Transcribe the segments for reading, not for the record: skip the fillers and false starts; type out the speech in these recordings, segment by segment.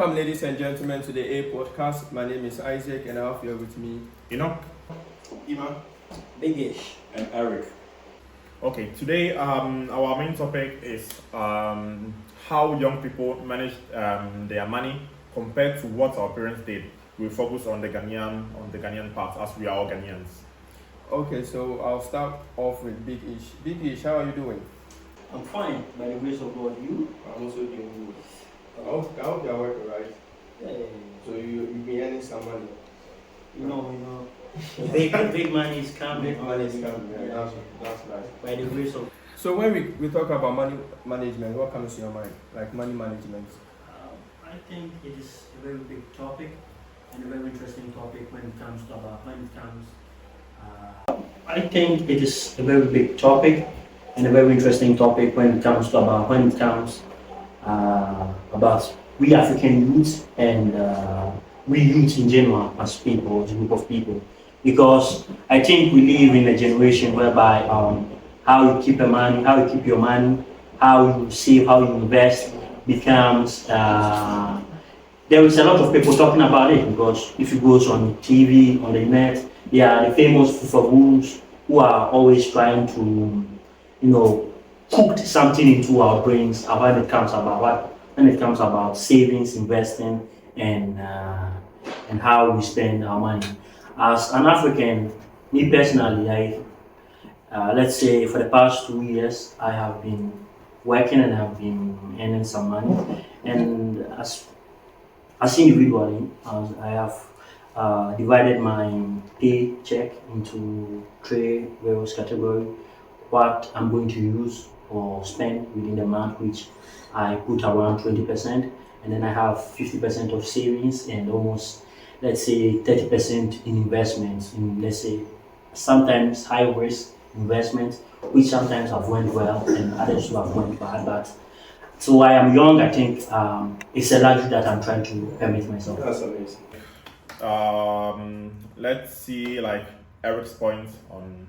Welcome, ladies and gentlemen, to the EEEI Podcast. My name is Isaac, and I have here with me Enoch, Ima, Bigish, and Eric. Okay, today our main topic is how young people manage their money compared to what our parents did. We focus on the Ghanaian part, as we are all Ghanaians. Okay, so I'll start off with Big Ish. Big Ish, how are you doing? I'm fine, by the grace of God. You? I'm also doing good. I hope you're working right. Hey, So you've been earning some money. you know, the big money is coming. Big money is coming. Yeah. That's nice. By the grace of So when we talk about money management, what comes to your mind? Like money management. I think it is a very big topic and a very interesting topic when it comes to I think it is a very big topic and a very interesting topic when it comes about we African youths and we youths in general as people, as a group of people. Because I think we live in a generation whereby how you keep your money, how you save, how you invest becomes there is a lot of people talking about it, because if you go on TV, on the net, they are the famous fufaboos who are always trying to, cook something into our brains when it comes about savings, investing, and how we spend our money. As an African, me personally, let's say for the past 2 years, I have been working and I've been earning some money, and as individually, I have divided my paycheck into three various categories. What I'm going to use or spend within the month, which I put around 20%, and then I have 50% of savings and almost, let's say, 30% in investments. In, let's say, sometimes high risk investments, which sometimes have went well and others who have went bad. But so I am young. I think it's a luxury that I'm trying to permit myself. That's amazing. Let's see, like Eric's point on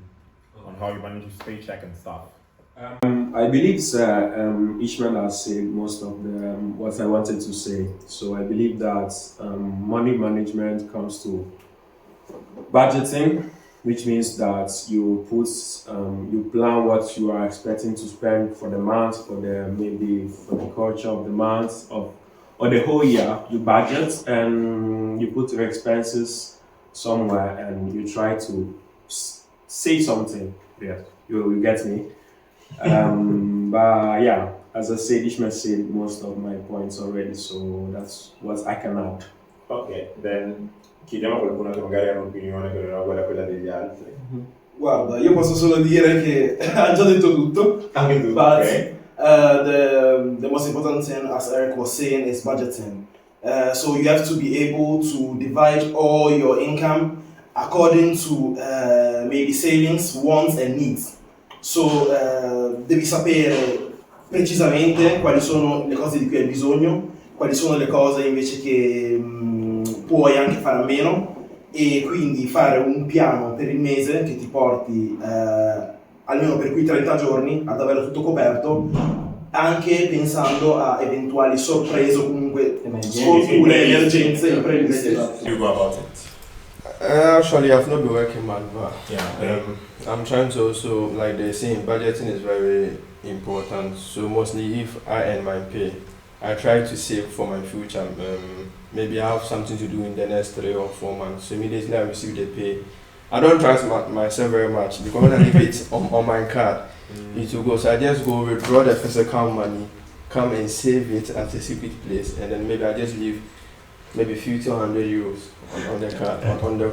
how you manage his paycheck and stuff. I believe Ishmael has said most of the what I wanted to say. So I believe that money management comes to budgeting, which means that you plan what you are expecting to spend for the month, for the culture of the month or the whole year. You budget and you put your expenses somewhere and you try to save something. Yeah, you get me. But yeah, as I said, Ishmael said most of my points already, so that's what I can add. Ok, then chiediamo a qualcuno che magari ha un'opinione che non è uguale a quella degli altri. Guarda, io posso solo dire che ha già detto tutto. Anche tu, But ok. the most important thing, as Eric was saying, is budgeting. So you have to be able to divide all your income according to maybe savings, wants and needs. So devi sapere precisamente quali sono le cose di cui hai bisogno, quali sono le cose invece che puoi anche fare a meno, e quindi fare un piano per il mese che ti porti almeno per quei 30 giorni ad avere tutto coperto, anche pensando a eventuali sorprese o comunque sfortune, emergenze impreviste. You go about it. Actually, I've not been working much, but Yeah. I'm trying to also, like they say, budgeting is very important. So mostly if I earn my pay, I try to save for my future. Maybe I have something to do in the next 3 or 4 months. So immediately I receive the pay, I don't trust myself very much, because when I leave it on my card, it will go. So I just go withdraw the physical money, come and save it at a secret place, and then maybe I just leave maybe 50 or 100 euros on the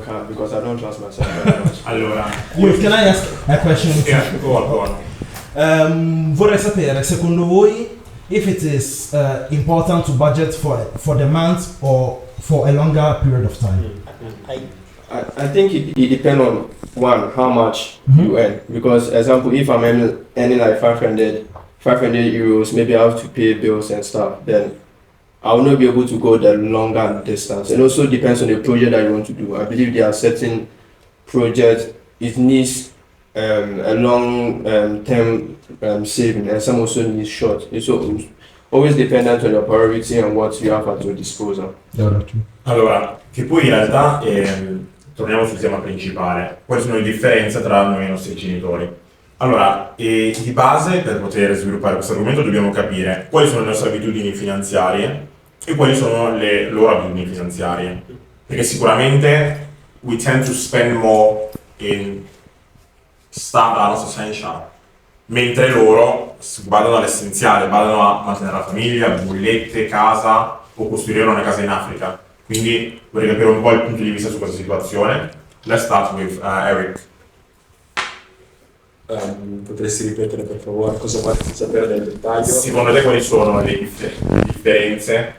card, because I don't trust myself very much. Allora, Wait, can I ask a question? yeah, go on. Vorrei sapere, secondo voi, if it is important to budget for the month or for a longer period of time? I think it depends on one, how much you earn. Because example, if I'm earning like 500 euros, maybe I have to pay bills and stuff, then I will not be able to go the longer distance. It also depends on the project that you want to do. I believe there are certain projects, it needs a long term saving, and some also need short. So always dependent on your priority and what you have at your disposal. Allora, che poi in realtà, torniamo sul tema principale, quali sono le differenze tra noi e i nostri genitori? Allora, di base, per poter sviluppare questo argomento dobbiamo capire quali sono le nostre abitudini finanziarie e quali sono le loro abitudini finanziarie. Perché sicuramente we tend to spend more in stuff that are not essential, mentre loro badano all'essenziale, badano a mantenere la famiglia, bollette, casa o costruire una casa in Africa. Quindi vorrei capire un po' il punto di vista su questa situazione. Let's start with Eric. Potresti ripetere per favore cosa vuoi sapere nel dettaglio? Secondo te quali sono le differenze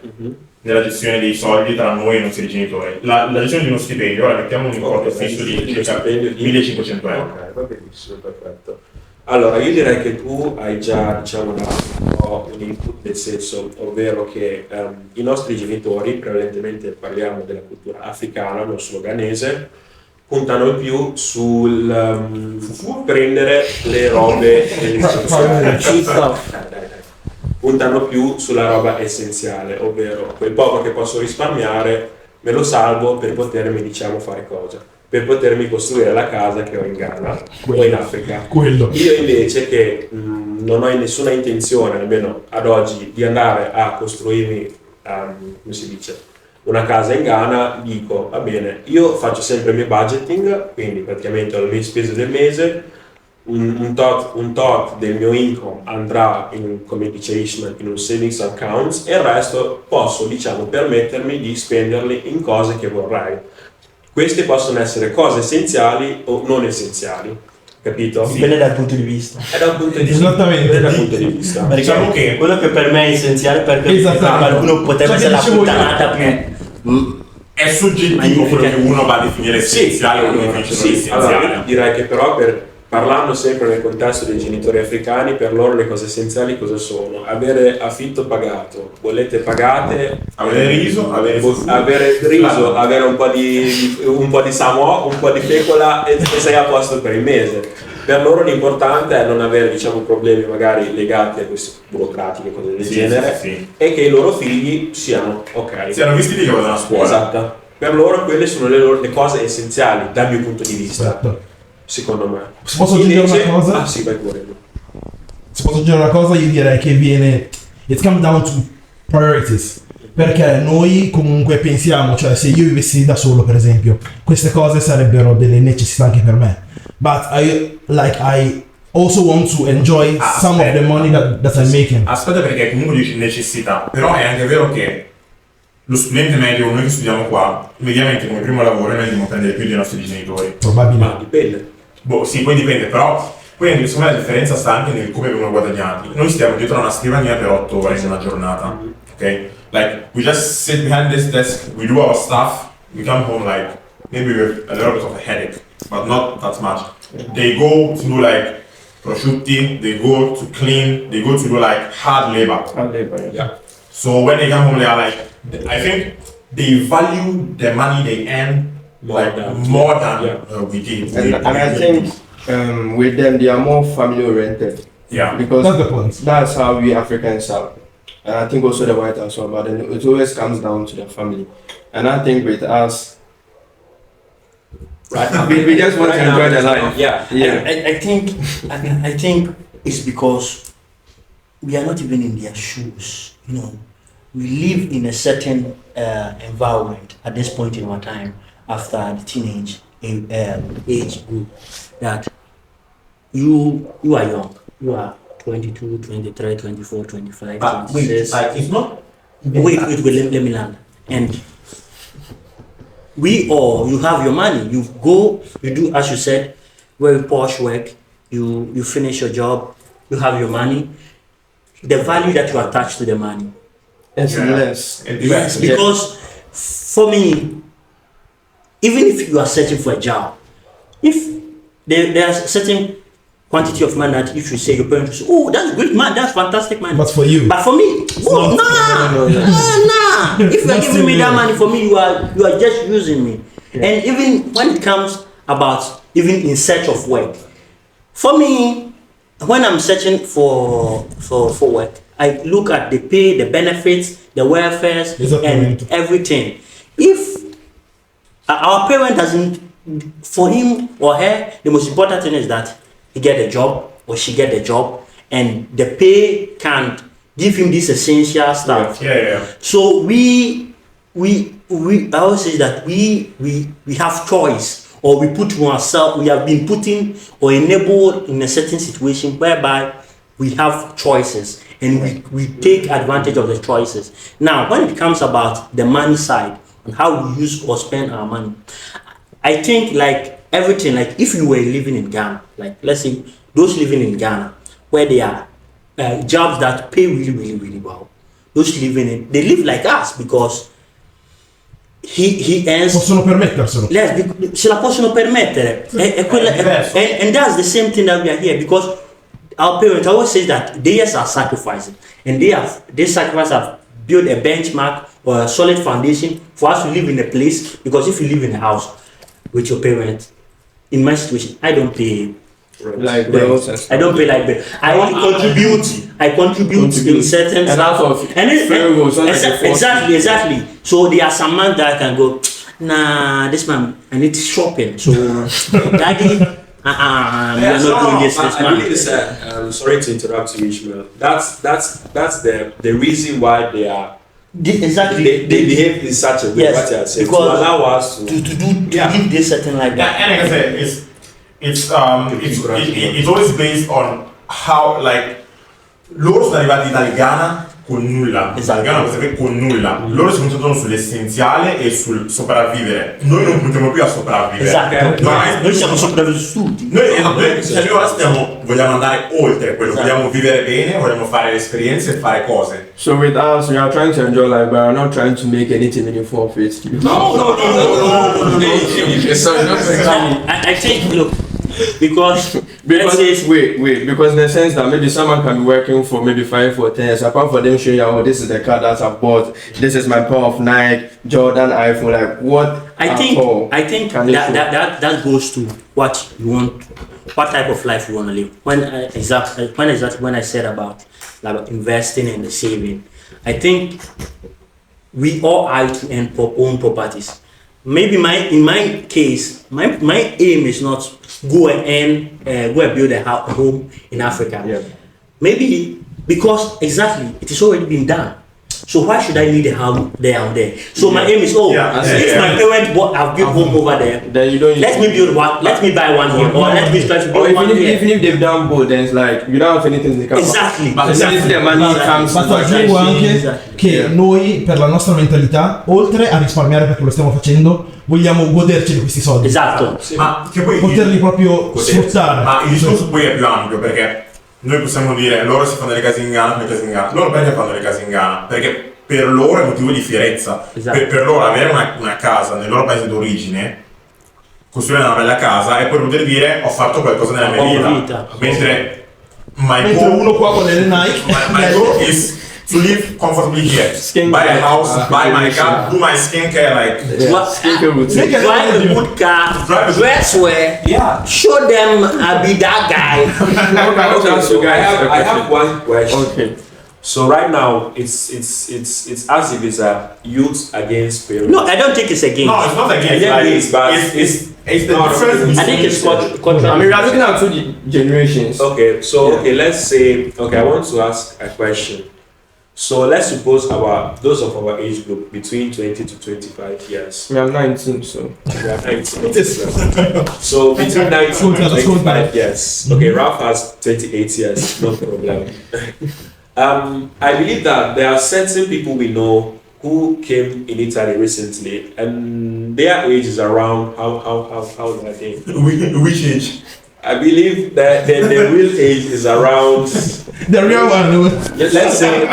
nella gestione dei soldi tra noi e i nostri genitori? La gestione di uno stipendio, ora mettiamo un importo fisso di circa 1.500 euro. Ok, va benissimo, perfetto. Allora, io direi che tu hai già, diciamo, dato un po' un input nel senso, ovvero che i nostri genitori, prevalentemente parliamo della cultura africana, non solo ghanese, puntano più sul prendere le robe essenziali. Puntano più sulla roba essenziale, ovvero quel poco che posso risparmiare me lo salvo per potermi, diciamo, fare cosa, per potermi costruire la casa che ho in Ghana o in Africa. Io invece che non ho nessuna intenzione, almeno ad oggi, di andare a costruirmi, come si dice, una casa in Ghana, dico, va bene, io faccio sempre il mio budgeting, quindi praticamente ho le mie spese del mese, un tot del mio income andrà, come dice Ishmael, in un savings account e il resto posso, diciamo, permettermi di spenderli in cose che vorrei. Queste possono essere cose essenziali o non essenziali, capito? Dipende dal punto di vista. È da un punto di Esattamente. dal punto di vista. Perché Diciamo che quello che per me è essenziale perché per qualcuno potrebbe essere la puttanata più. è soggettivo quello che uno va a definire essenziale o uno definisce non essenziale. Allora, direi che però parlando sempre nel contesto dei genitori africani, per loro le cose essenziali cosa sono? Avere affitto pagato, bollette pagate, avere riso, avere un po' di samoa, un po' di fecola e sei a posto per il mese. Per loro l'importante è non avere, diciamo, problemi magari legati a queste burocratiche, cose del genere, e che i loro figli siano ok. Siano vestiti che vadano a scuola. Esatto. Per loro quelle sono le cose essenziali dal mio punto di vista. Esatto. Secondo me. Se posso aggiungere una cosa? Ah sì, vai pure. Se posso aggiungere una cosa, io direi che it comes down to priorities. Perché noi comunque pensiamo, cioè se io vivessi da solo per esempio, queste cose sarebbero delle necessità anche per me. But I also want to enjoy some of the money that I'm making. Aspetta, perché comunque dici necessità, però è anche vero che lo studente medio, noi che studiamo qua, mediamente come primo lavoro noi dobbiamo prendere più dei nostri genitori. Probabilmente. Ma dipende. Sì, poi dipende, però poi anche secondo me la differenza sta anche nel come vengono guadagnati. Noi stiamo dietro a una scrivania per 8 ore in una giornata, ok? Like, we just sit behind this desk, we do our stuff, we come home like, maybe with a little bit of a headache, but not that much. They go to do like prosciutti, they go to clean, they go to do like hard labor. Yeah. So when they come home, they are like, I think they value the money they earn more than we did. And I think with them, they are more family oriented. Yeah. Because That's the point. that's how we Africans are. And I think also the white as well, but then it always comes down to the family. And I think with us, we just want to enjoy the life. Yeah. I think it's because we are not even in their shoes. You know, we live in a certain environment at this point in our time after the teenage age group that you are young. You are 22, 23, 24, 25, But 26. like, it's not. Wait, let me land. And you have your money. You go, you do, as you said, very posh work. You finish your job. You have your money. The value that you attach to the money. It's less. Yes. Because for me, even if you are searching for a job, if there's a certain quantity of money that if you say your parents say, oh, that's great man, that's fantastic man. But for you, But for me, nah. If you are giving me that money, for me, you are just using me. Yeah. And even when it comes about even in search of work, for me, when I'm searching for work, I look at the pay, the benefits, the welfares, and everything. If our parent doesn't, for him or her, the most important thing is that he get a job or she get a job, and the pay can give him this essential stuff. So we I always say that we have choice, or we put ourselves, we have been putting or enabled in a certain situation whereby we have choices, and we take advantage of the choices. Now, when it comes about the money side and how we use or spend our money, I think like everything, like if you were living in Ghana, like let's say those living in Ghana, where they are jobs that pay really, really, really well, those living in, they live like us because he earns. Possono permetterselo. Se la possono permettere. And that's the same thing that we are here, because our parents always say that they are sacrificing, and they sacrifice have built a benchmark or a solid foundation for us to live in a place. Because if you live in a house with your parents, in my situation, I don't pay like bills. I don't pay like bills. I only contribute. I contribute in certain stuff. Exactly. So there are some months that I can go, nah, this man, I need shopping. So, daddy, we are not doing this I month. believe it's sorry to interrupt you, Ishmael. That's the reason why they are. Exactly. They behave in such a way. Yes, what you are saying, because to allow us to give this certain like that. And like I said, it's always based on how, like, loro sono arrivati dal Ghana con nulla, Esatto. dal Ghana con nulla. Loro si concentrano sull'essenziale e sul sopravvivere. Noi non puntiamo più a sopravvivere. Esatto. Noi siamo sopravvissuti. Noi ora vogliamo andare oltre quello, vogliamo vivere bene, vogliamo fare esperienze e fare cose. So with us, we are trying to enjoy life, but we are not trying to make anything meaningful of it. No. I think, look, because wait, because in the sense that maybe someone can be working for maybe 5 or 10 years, apart from them showing you, oh, this is the car that I bought, this is my pair of Nike, Jordan, iPhone, like what? I think that goes to what you want, what type of life you want to live. When I said about like investing and the saving, I think we all have to own properties. Maybe in my case, my aim is not go and build a home in Africa. Yeah. Maybe because exactly it is already been done. So why should I need a house there and there? So my aim is my parents have built home over there, then you don't. let me build one. Let me buy one here, or let me try to build one here. Even if they've done both, then it's like you don't have anything to come. Exactly. But if the money comes, Ma aggiungo anche che noi, per la nostra mentalità, oltre a risparmiare perché lo stiamo facendo, vogliamo goderci di questi soldi. Esatto. Ma che poi Poterli proprio sfruttare. Ma il discorso poi è più ampio, perché noi possiamo dire loro si fanno le case in Ghana, loro perché fanno le case in Ghana? Perché per loro è motivo di fierezza. Esatto. Per loro avere una casa nel loro paese d'origine, costruire una bella casa e poi poter dire ho fatto qualcosa nella mia vita. Mentre uno qua con le Nike, my goal is to live comfortably here, buy a house, buy my car, do my skincare, like skincare routine. Drive a good car, dress well, show them I'll be that guy. Okay, so I have one question. Okay. So right now it's as if it's a youth against parents. No, I don't think it's against. no, it's not against. It's the difference. I think it's cultural. I mean, we are looking at 2 generations. Okay, so let's say I want to ask a question. So let's suppose those of our age group between 20 to 25 years. We are 19, so. We are 19. So between 19 and 25 years. Okay, Ralph has 28 years, no problem. I believe that there are certain people we know who came in Italy recently, and their age is around how old are they? Which age? I believe that the real age is around. the real one. Let's say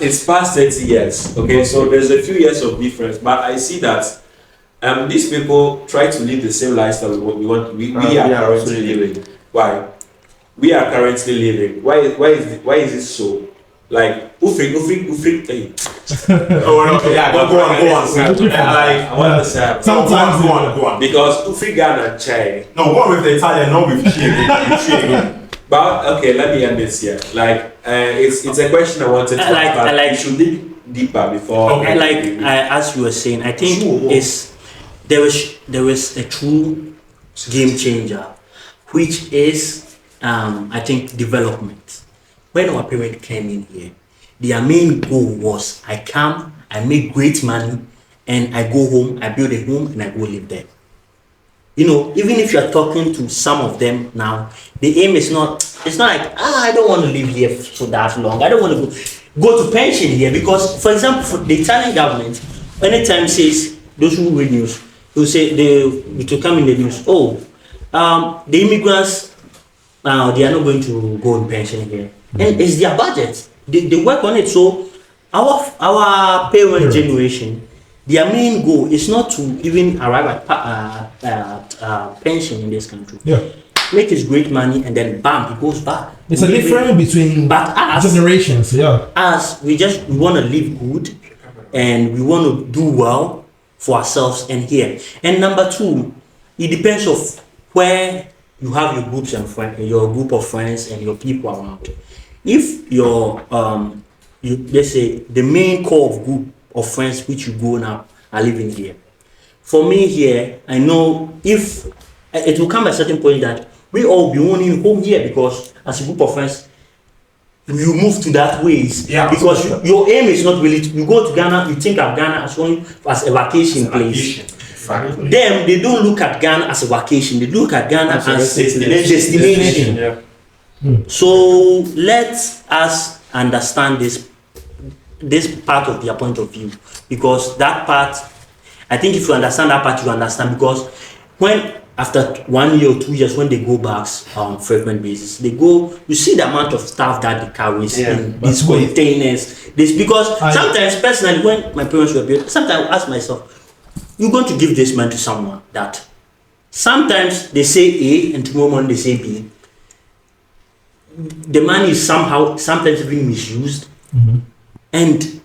it's past 30 years. Okay, so there's a few years of difference, but I see that these people try to live the same lifestyle we are currently living. Why? We are currently living. Why is it so? Like ufri. Oh no, yeah, go on. I want to say Sometimes go on. because ufri Ghana chai. No, one with the Italian, not with Chile. But okay, let me end this here. Like, it's a question I wanted to ask, but we should dig deeper before. Okay. As you were saying, I think there is a true game changer, which is I think development. When our parents came in here, their main goal was I make great money, and I go home, I build a home, and I go live there. You know, even if you're talking to some of them now, the aim is it's not like, I don't want to live here for that long. I don't want to go to pension here, because, for example, for the Italian government, anytime says, those who read news, will say, it will come in the news, the immigrants, they are not going to go in pension here. And it's their budget. They work on it. So our parent generation, their main goal is not to even arrive at pension in this country. Yeah. Make his great money, and then bam, he goes back. It's a difference between generations. Yeah. Us, we want to live good, and we want to do well for ourselves and here. And number two, it depends of where you have your groups and your group of friends and your people around. If your let's say the main core of group of friends which you grown up are living here. For me here, I know if it will come at a certain point that we all be owning home here, because as a group of friends, you move to that ways. Yeah, because your aim is not really you go to Ghana, you think of Ghana as only as a vacation place. Them, they don't look at Ghana as a vacation, they look at Ghana as a destination. Yeah. So let us understand this part of their point of view, because that part, I think if you understand that part, you understand, because when after 1 year or 2 years, when they go back on frequent basis, they go, you see the amount of stuff that they carry in these containers. Because sometimes personally, when my parents were built, sometimes I ask myself, you're going to give this man to someone that sometimes they say A and tomorrow morning they say B. The money is sometimes even misused, and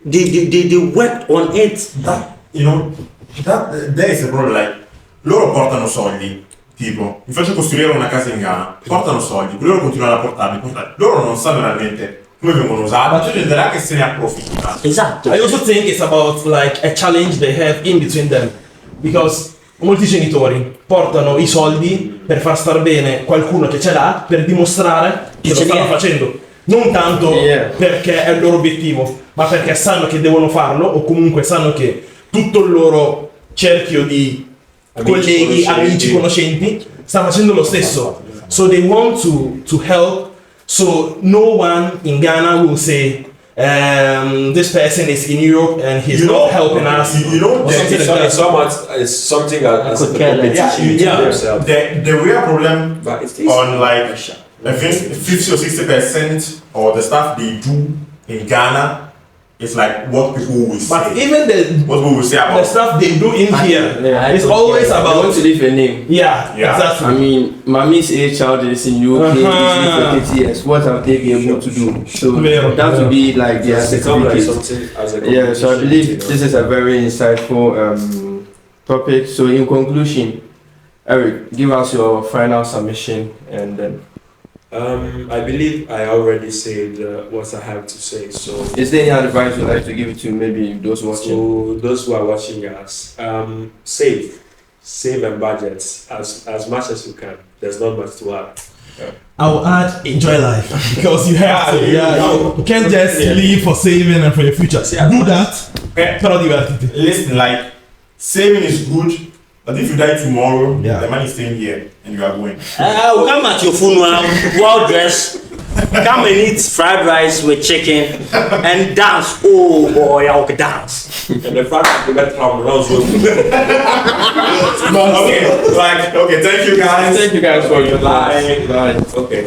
they worked on it. There is a problem. Like, loro portano soldi, tipo, mi faccio costruire una casa in Ghana, portano soldi, loro continuano a portarli, loro non sanno realmente come vengono usati, ma c'è gente là che se ne approfitta. Esatto. I also think it's about like a challenge they have in between them, because molti genitori portano i soldi per far star bene qualcuno che ce l'ha, per dimostrare che lo stanno facendo, non tanto perché è il loro obiettivo, ma perché sanno che devono farlo, o comunque sanno che tutto il loro cerchio di colleghi, amici, conoscenti sta facendo lo stesso. So they want to help, so no one in Ghana will say this person is in Europe and he's not helping us. It's something as a competition to themselves. The real problem on like 50 or 60% of the stuff they do in Ghana is like what people will say. But even what people will say about the stuff they do in here, it's always about. I want to leave a name. Yeah, exactly. I mean, mommy's age child is in UK, is 30 years. What have they been able to do? So that would be like their certificate. Yeah, so I believe this is a very insightful topic. So in conclusion, Eric, give us your final submission and then. I believe I already said what I have to say. So, is there any advice you'd like to give to maybe those watching? So those who are watching us, save and budget as much as you can. There's not much to add. I will add enjoy life, because you have to. You can't just leave for saving and for your future. Do that. Però divertiti. Listen, like saving is good. But if you die tomorrow, the money is staying here and you are going. We'll come at your funeral, well dressed, come and eat fried rice with chicken and dance. Oh boy, I'll dance. And the fried rice will get from Okay, thank you guys. Thank you guys for your life. Okay.